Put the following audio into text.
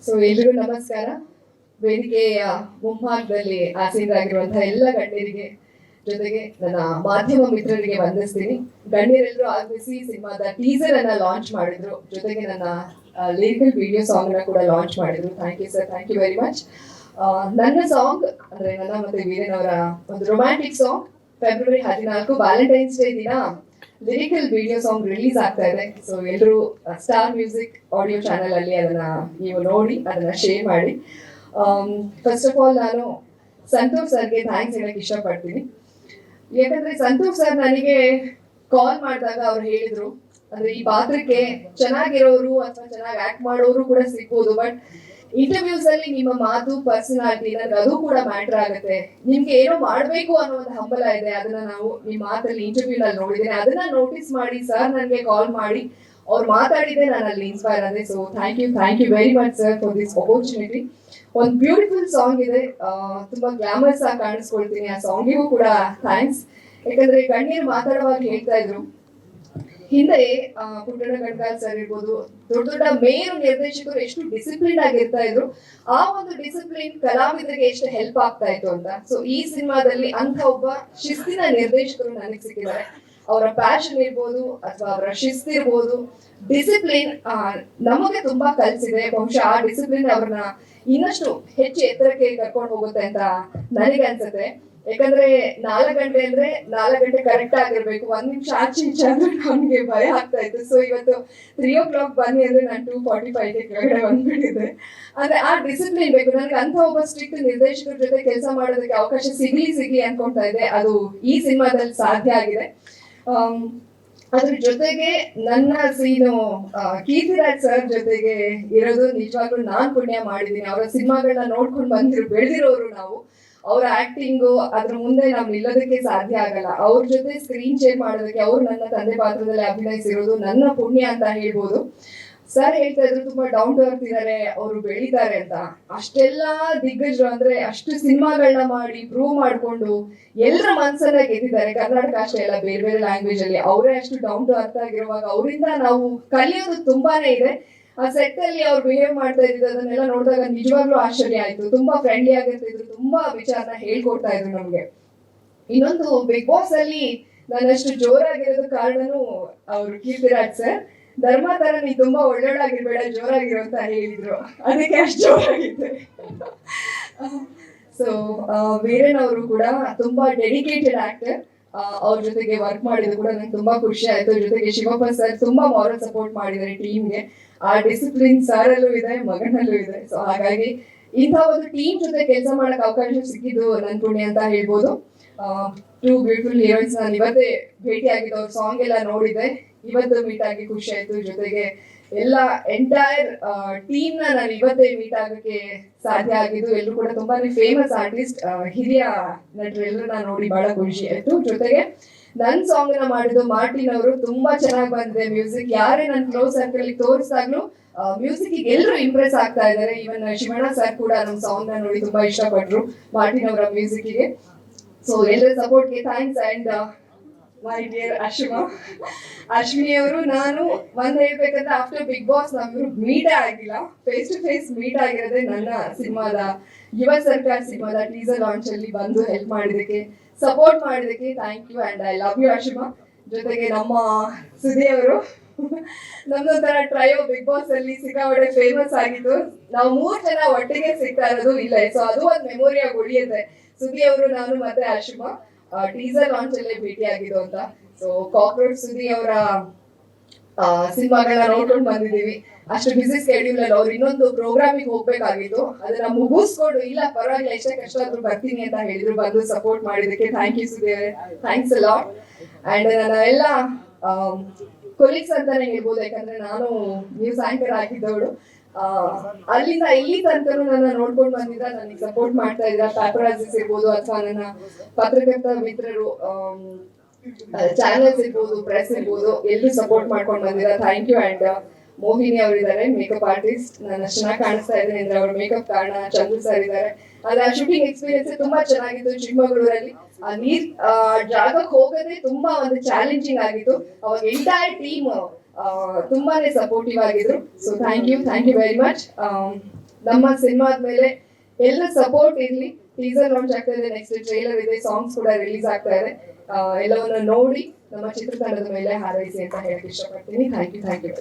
So ಎಲ್ರಿಗೂ ನಮಸ್ಕಾರ. ವೇದಿಕೆಯ ಮುಂಭಾಗದಲ್ಲಿ ಆಸೀನರಾಗಿರುವಂತಹ ಎಲ್ಲ ಗಣ್ಯರಿಗೆ ಜೊತೆಗೆ ನನ್ನ ಮಾಧ್ಯಮ ಮಿತ್ರರಿಗೆ ವಂದಿಸ್ತೀನಿ. ಗಣ್ಯರೆಲ್ಲರೂ ಆಗಮಿಸಿ ಸಿನಿಮಾದ ಟೀಸರ್ ಅನ್ನ ಲಾಂಚ್ ಮಾಡಿದ್ರು, ಜೊತೆಗೆ ನನ್ನ ಲಿರಿಕಲ್ ವಿಡಿಯೋ ಸಾಂಗ್ ನ ಕೂಡ ಲಾಂಚ್ ಮಾಡಿದ್ರು. Thank you sir, thank you very much. ನನ್ನ ಸಾಂಗ್ ಅಂದ್ರೆ ನನ್ನ ಮತ್ತೆ ವೀರೇನ್ ಅವರ ಒಂದು romantic song February 14 Valentine's day ದಿನ ಲಿರಿಕಲ್ ವಿಡಿಯೋ ಸಾಂಗ್ ರಿಲೀಸ್ ಆಗ್ತಾ ಇದೆ. ಸೊ ಎಲ್ಲರೂ ಸ್ಟಾರ್ ಮ್ಯೂಸಿಕ್ ಆಡಿಯೋ ಚಾನೆಲ್ ಅಲ್ಲಿ ಅದನ್ನ ನೀವು ನೋಡಿ ಅದನ್ನ ಶೇರ್ ಮಾಡಿ. ಫಸ್ಟ್ ಆಫ್ ಆಲ್ ನಾನು ಸಂತೋಷ್ ಸರ್ಗೆ ಥ್ಯಾಂಕ್ಸ್ ಹೇಳಕ್ ಇಷ್ಟಪಡ್ತೀನಿ. ಯಾಕಂದ್ರೆ ಸಂತೋಷ್ ಸರ್ ನನಗೆ ಕಾಲ್ ಮಾಡಿದಾಗ ಅವ್ರು ಹೇಳಿದ್ರು, ಅಂದ್ರೆ ಈ ಪಾತ್ರಕ್ಕೆ ಚೆನ್ನಾಗಿರೋರು ಅಥವಾ ಚೆನ್ನಾಗಿ ಆಕ್ಟ್ ಮಾಡೋರು ಕೂಡ ಸಿಗ್ಬೋದು, ಬಟ್ ಇಂಟರ್ವ್ಯೂಸ್ ಅಲ್ಲಿ ನಿಮ್ಮ ಮಾತು ಪರ್ಸನಾಲಿಟಿ ನನಗೆ ಅದು ಕೂಡ ಮ್ಯಾಟರ್ ಆಗುತ್ತೆ. ನಿಮ್ಗೆ ಏನೋ ಮಾಡ್ಬೇಕು ಅನ್ನೋ ಒಂದು ಹಂಬಲ ಇದೆ, ಅದನ್ನ ನಾವು ನಿಮ್ಮ ಮಾತಲ್ಲಿ ಇಂಟರ್ವ್ಯೂ ನಲ್ಲಿ ನೋಡಿದ್ದೇನೆ. ಅದನ್ನ ನೋಟಿಸ್ ಮಾಡಿ ಸರ್ ನನಗೆ ಕಾಲ್ ಮಾಡಿ ಅವ್ರು ಮಾತಾಡಿದ್ರೆ ನಾನು ಅಲ್ಲಿ ಇನ್ಸ್ಪೈರ್ ಆದೆ. So thank you very much sir for this opportunity. ಒಂದು ಬ್ಯೂಟಿಫುಲ್ ಸಾಂಗ್ ಇದೆ, ತುಂಬಾ ಗ್ಲಾಮರ್ಸ್ ಆಗಿ ಕಾಣಿಸ್ಕೊಳ್ತೀನಿ. ಆ ಸಾಂಗಿಗೂ ಕೂಡ ಥ್ಯಾಂಕ್ಸ್. ಯಾಕಂದ್ರೆ ಗಣ್ಯರು ಮಾತಾಡುವಾಗ ಹೇಳ್ತಾ ಇದ್ರು, ಹಿಂದೆ ಪುಟ್ಟಣ ಗಡ್ಗಾಲ್ ಸರ್ ಇರ್ಬೋದು, ದೊಡ್ಡ ದೊಡ್ಡ ಮೇರು ನಿರ್ದೇಶಕರು ಎಷ್ಟು ಡಿಸಿಪ್ಲಿನ್ ಆಗಿರ್ತಾ ಇದ್ರು, ಆ ಒಂದು ಡಿಸಿಪ್ಲಿನ್ ಕಲಾವಿದರಿಗೆ ಎಷ್ಟು ಹೆಲ್ಪ್ ಆಗ್ತಾ ಇತ್ತು ಅಂತ. ಸೊ ಈ ಸಿನಿಮಾದಲ್ಲಿ ಅಂತ ಒಬ್ಬ ಶಿಸ್ತಿನ ನಿರ್ದೇಶಕರು ನನಗೆ ಸಿಕ್ಕಿದ್ದಾರೆ. ಅವರ ಪ್ಯಾಷನ್ ಇರ್ಬೋದು ಅಥವಾ ಅವರ ಶಿಸ್ತಿರ್ಬೋದು, ಡಿಸಿಪ್ಲಿನ್ ನಮಗೆ ತುಂಬಾ ಕಲಿಸಿದೆ. ಬಹುಶಃ ಆ ಡಿಸಿಪ್ಲಿನ್ ಅವ್ರನ್ನ ಇನ್ನಷ್ಟು ಹೆಚ್ಚು ಎತ್ತರಕ್ಕೆ ಕರ್ಕೊಂಡು ಹೋಗುತ್ತೆ ಅಂತ ನನಗೆ ಅನ್ಸುತ್ತೆ. ಯಾಕಂದ್ರೆ 4 ಗಂಟೆ ಅಂದ್ರೆ 4 ಗಂಟೆ ಕರೆಕ್ಟ್ ಆಗಿರ್ಬೇಕು. 1 ನಿಮಿಷ ಆಚೆ ಈಚೆ ಅಂದ್ರೆ ನಮ್ಗೆ ಭಯ ಆಗ್ತಾ ಇತ್ತು. ಸೊ ಇವತ್ತು 3 o'clock ಬನ್ನಿ ಅಂದ್ರೆ ನಾನು 2:45 ಕೆಳಗಡೆ ಬಂದ್ಬಿಟ್ಟಿದ್ದೆ. ಅಂದ್ರೆ ಆ ಡಿಸಿಪ್ಲಿನ್ ಬೇಕು ನನಗೆ. ಅಂತ ಒಬ್ಬ ಸ್ಟ್ರಿಕ್ಟ್ ನಿರ್ದೇಶಕರ ಜೊತೆ ಕೆಲಸ ಮಾಡೋದಕ್ಕೆ ಅವಕಾಶ ಸಿಗ್ಲಿ ಅನ್ಕೊಂತಾ ಇದೆ. ಅದು ಈ ಸಿನಿಮಾದಲ್ಲಿ ಸಾಧ್ಯ ಆಗಿದೆ. ಅದ್ರ ಜೊತೆಗೆ ನನ್ನ ಸೀನು ಕೀರ್ತಿರಾಜ್ ಸರ್ ಜೊತೆಗೆ ಇರೋದು ನಿಜವಾಗ್ಲೂ ನಾನ್ ಪುಣ್ಯ ಮಾಡಿದೀನಿ. ಅವರ ಸಿನಿಮಾಗಳನ್ನ ನೋಡ್ಕೊಂಡು ಬೆಳೆದಿರೋರು ನಾವು. ಅವ್ರ ಆಕ್ಟಿಂಗು ಅದ್ರ ಮುಂದೆ ನಾವು ನಿಲ್ಲೋದಕ್ಕೆ ಸಾಧ್ಯ ಆಗಲ್ಲ. ಅವ್ರ ಜೊತೆ ಸ್ಕ್ರೀನ್ ಶೇರ್ ಮಾಡೋದಕ್ಕೆ, ಅವ್ರು ನನ್ನ ತಂದೆ ಪಾತ್ರದಲ್ಲಿ ಅಭಿನಯಿಸಿರೋದು ನನ್ನ ಪುಣ್ಯ ಅಂತ ಹೇಳ್ಬೋದು. ಸರ್ ಹೇಳ್ತಾ ಇದ್ರು ತುಂಬಾ ಡೌನ್ ಟು ಅರ್ತ್ ಇದಾರೆ, ಅವರು ಬೆಳೀತಾರೆ ಅಂತ. ಅಷ್ಟೆಲ್ಲಾ ದಿಗ್ಗಜರು ಅಂದ್ರೆ ಅಷ್ಟು ಸಿನಿಮಾಗಳನ್ನ ಮಾಡಿ ಪ್ರೂವ್ ಮಾಡ್ಕೊಂಡು ಎಲ್ಲರ ಮನ್ಸನ್ನ ಗೆದ್ದಿದ್ದಾರೆ. ಕರ್ನಾಟಕ ಅಷ್ಟೇ ಅಲ್ಲ, ಬೇರೆ ಬೇರೆ ಲ್ಯಾಂಗ್ವೇಜ್ ಅಲ್ಲಿ ಅವರೇ ಅಷ್ಟು ಡೌನ್ ಟು ಅರ್ತ್ ಆಗಿರುವಾಗ ಅವರಿಂದ ನಾವು ಕಲಿಯೋದು ತುಂಬಾನೇ ಇದೆ. ಆ ಸೆಟ್ ಅಲ್ಲಿ ಅವ್ರು ಬಿಹೇವ್ ಮಾಡ್ತಾ ಇದ್ರು, ಅದನ್ನೆಲ್ಲ ನೋಡಿದಾಗ ನಿಜವಾಗ್ಲೂ ಆಶ್ಚರ್ಯ ಆಯ್ತು. ತುಂಬಾ ಫ್ರೆಂಡ್ಲಿ ಆಗಿರ್ತಿದ್ರು, ತುಂಬಾ ವಿಚಾರನ ಹೇಳ್ಕೊಡ್ತಾ ಇದ್ರು ನಮ್ಗೆ. ಇನ್ನೊಂದು, ಬಿಗ್ ಬಾಸ್ ಅಲ್ಲಿ ನಾನಷ್ಟು ಜೋರಾಗಿರೋದು ಕಾರಣನು ಅವ್ರು ಕೀರ್ತಿರಾಜ್ ಸರ್. ಧರ್ಮ ತರ ನೀ ತುಂಬಾ ಒಳ್ಳೊಳ್ಳಾಗಿರ್ಬೇಡ, ಜೋರಾಗಿರೋ ಅಂತ ಹೇಳಿದ್ರು, ಅದಕ್ಕೆ ಅಷ್ಟು ಜೋರಾಗಿದ್ದೆ. ಸೊ ವೀರೇನ್ ಅವರು ಕೂಡ ತುಂಬಾ ಡೆಡಿಕೇಟೆಡ್ ಆಕ್ಟರ್. ಅವ್ರ ಜೊತೆಗೆ ವರ್ಕ್ ಮಾಡಿದ್ರು ಕೂಡ ನಂಗೆ ತುಂಬಾ ಖುಷಿ ಆಯ್ತು. ಜೊತೆಗೆ ಶಿವಪ್ಪ ಸರ್ ತುಂಬಾ ಮಾರಲ್ ಸಪೋರ್ಟ್ ಮಾಡಿದ್ದಾರೆ ಟೀಮ್ಗೆ. ಆ ಡಿಸಿಪ್ಲಿನ್ ಸರ್ ಅಲ್ಲೂ ಇದೆ, ಮಗನಲ್ಲೂ ಇದೆ. ಸೊ ಹಾಗಾಗಿ ಇಂಥ ಒಂದು ಟೀಮ್ ಜೊತೆ ಕೆಲಸ ಮಾಡಕ್ ಅವಕಾಶ ಸಿಕ್ಕಿದ್ದು ನನ್ ಪುಣ್ಯ ಅಂತ ಹೇಳ್ಬೋದು. 2 ಬ್ಯೂಟಿಫುಲ್ ಹೀರೋಯಿನ್ಸ್ ನಾನು ಇವತ್ತೇ ಭೇಟಿ ಆಗಿದ್ದು, ಅವ್ರ ಸಾಂಗ್ ಎಲ್ಲ ನೋಡಿದೆ, ಇವತ್ತು ಮೀಟ್ ಆಗಿ ಖುಷಿ ಆಯ್ತು. ಜೊತೆಗೆ ಎಲ್ಲ ಎಂಟೈರ್ ಟೀಮ್ ನಾನು ಇವತ್ತೇ ಮೀಟ್ ಆಗಕ್ಕೆ ಸಾಧ್ಯ ಆಗಿದ್ದು. ಎಲ್ಲರೂ ಕೂಡ ತುಂಬಾನೇ ಫೇಮಸ್ ಆರ್ಟಿಸ್ಟ್, ಹಿರಿಯ ನಟರು ಎಲ್ಲರನ್ನ ನೋಡಿ ಬಹಳ ಖುಷಿ ಆಯ್ತು. ಜೊತೆಗೆ ನನ್ ಸಾಂಗ್ ನ ಮಾಡಿದ್ದು ಮಾರ್ಟಿನ್ ಅವರು. ತುಂಬಾ ಚೆನ್ನಾಗಿ ಬಂದಿದೆ ಮ್ಯೂಸಿಕ್. ಯಾರೇ ನನ್ ಕ್ಲೋಸ್ ಸರ್ಕಲ್ ತೋರಿಸಿದಾಗ್ಲೂ ಮ್ಯೂಸಿಕ್ ಎಲ್ಲರೂ ಇಂಪ್ರೆಸ್ ಆಗ್ತಾ ಇದ್ದಾರೆ. ಇವನ್ ಶಿವಣ್ಣ ಸರ್ ಕೂಡ ನಮ್ ಸಾಂಗ್ ನ ನೋಡಿ ತುಂಬಾ ಇಷ್ಟಪಟ್ರು ಮಾರ್ಟಿನ್ ಅವರ ಮ್ಯೂಸಿಕ್ ಗೆ. ಸೊ ಎಲ್ಲರ ಸಪೋರ್ಟ್ಗೆ thanks. And my dear Ashwini ಅವರು, ನಾನು ಹೇಳ್ಬೇಕಂದ್ರೆ ಆಫ್ಟರ್ ಬಿಗ್ ಬಾಸ್ ನಾವಿಬ್ರು ಮೀಟೇ ಆಗಿಲ್ಲ. ಫೇಸ್ ಟು ಫೇಸ್ ಮೀಟ್ ಆಗಿರೋದೇ ನನ್ನ ಸಿನಿಮಾದ ಯುವ ಸರ್ಕಾರ ಸಿನಿಮಾದ ಟೀಸರ್ ಲಾಂಚ್ ಅಲ್ಲಿ ಬಂದು ಹೆಲ್ಪ್ ಮಾಡಿದಕ್ಕೆ, ಸಪೋರ್ಟ್ ಮಾಡಿದಕ್ಕೆ thank you. And I love you Ashwima. ಜೊತೆಗೆ ನಮ್ಮ ಸುದಿ ಅವರು, ನಮ್ದೊಂಥರ ಟ್ರಯೋ ಬಿಗ್ ಬಾಸ್ ಅಲ್ಲಿ ಸಿಕ್ಕಾಪಟ್ಟೆ ಫೇಮಸ್ ಆಗಿತ್ತು. ನಾವು 3 ಜನ ಒಟ್ಟಿಗೆ ಸಿಗ್ತಾ ಇರೋದು ಇಲ್ಲ. ಸೊ ಅದು ಒಂದು ಮೆಮೊರಿಯಾಗಿ ಉಳಿಯುತ್ತೆ. ಸುದಿ ಅವರು, ನಾನು ಮತ್ತೆ ಅಶ್ವಿಮಾ ಟೀಸರ್ ಲಾಂಚ್ ಅಲ್ಲೇ ಭೇಟಿ ಆಗಿದ್ದು ಅಂತ. ಸೊ ಕಾಕ್ರೋಚ್ ಸುದಿ ಅವರ ಸಿನಿಮಾಗಳನ್ನ ನೋಡ್ಕೊಂಡು ಬಂದಿದೀವಿ. ಅಷ್ಟು ಬಿಸಿ ಸ್ಕೆಡ್ಯೂಲ್ ಅಲ್ಲಿ ಅವ್ರು ಇನ್ನೊಂದು ಪ್ರೋಗ್ರಾಮಿಗೆ ಹೋಗ್ಬೇಕಾಗಿತ್ತು, ಅದನ್ನ ಮುಗಿಸ್ಕೊಂಡು ಇಲ್ಲ ಪರವಾಗಿಲ್ಲ ಎಷ್ಟೇ ಕಷ್ಟ ಆದ್ರೂ ಬರ್ತೀನಿ ಅಂತ ಹೇಳಿದ್ರು. ಬಂದು ಸಪೋರ್ಟ್ ಮಾಡಿದಕ್ಕೆ ಥ್ಯಾಂಕ್ ಯು ಸುದಿ ಅವರೇ, ಥ್ಯಾಂಕ್ಸ್ ಅ ಲಾಟ್. ಅಂಡ್ ನನ್ನ ಎಲ್ಲ ಕೊಲೀಗ್ಸ್ ಅಂತಾನೆ ಹೇಳ್ಬೋದು, ಯಾಕಂದ್ರೆ ನಾನು ನ್ಯೂಸ್ ಆಂಕರ್ ಆಗಿದ್ದವಳು. ಅಲ್ಲಿಂದ ಇಲ್ಲಿ ತನಕನೂ ನನ್ನ ನೋಡ್ಕೊಂಡು ಬಂದಿದ್ರ, ನನಗೆ ಸಪೋರ್ಟ್ ಮಾಡ್ತಾ ಇದ್ರ ಪ್ಯಾಪರಾಜಿಸ್ ಇರ್ಬೋದು ಅಥವಾ ನನ್ನ ಪತ್ರಕರ್ತ ಮಿತ್ರರು, ಚಾನೆಲ್ಸ್ ಇರ್ಬೋದು, ಪ್ರೆಸ್ ಇರ್ಬೋದು, ಎಲ್ಲರೂ ಸಪೋರ್ಟ್ ಮಾಡ್ಕೊಂಡು ಬಂದಿರ. Thank you. ಅಂಡ್ ಮೋಹಿನಿ ಅವರಿದ್ದಾರೆ, ಮೇಕಪ್ ಆರ್ಟಿಸ್ಟ್. ನಾನು ಅಷ್ಟು ಚೆನ್ನಾಗಿ ಕಾಣಿಸ್ತಾ ಇದ್ದೀನಿ ಅಂದ್ರೆ ಅವ್ರ ಮೇಕಪ್ ಕಾರಣ. ಚಂದ್ರು ಸರ್ ಇದ್ದಾರೆ. ಅದ್ರ ಶೂಟಿಂಗ್ ಎಕ್ಸ್ಪೀರಿಯನ್ಸ್ ತುಂಬಾ ಚೆನ್ನಾಗಿತ್ತು ಚಿಕ್ಕಮಗಳೂರಲ್ಲಿ. ಆ ನೀರ್ ಜಾಗಕ್ಕೆ ಹೋಗೋದೇ ತುಂಬಾ ಒಂದು ಚಾಲೆಂಜಿಂಗ್ ಆಗಿತ್ತು. ಅವಾಗ ಎಂಟೈರ್ ಟೀಮ್ ತುಂಬಾನೇ ಸಪೋರ್ಟಿವ್ ಆಗಿದ್ರು. So thank you very much. ನಮ್ಮ ಸಿನಿಮಾದ ಮೇಲೆ ಎಲ್ಲ ಸಪೋರ್ಟ್ ಇರಲಿ. ಟೀಸರ್ ಲಾಂಚ್ ಆಗ್ತಾ ಇದೆ, ನೆಕ್ಸ್ಟ್ ಟ್ರೈಲರ್ ಇದೆ, ಸಾಂಗ್ಸ್ ಕೂಡ ರಿಲೀಸ್ ಆಗ್ತಾ ಇದೆ. ಎಲ್ಲವನ್ನು ನೋಡಿ ನಮ್ಮ ಚಿತ್ರತಂಡದ ಮೇಲೆ ಹಾರೈಸಿ ಅಂತ ಹೇಳಕ್ ಇಷ್ಟಪಡ್ತೀನಿ. Thank you.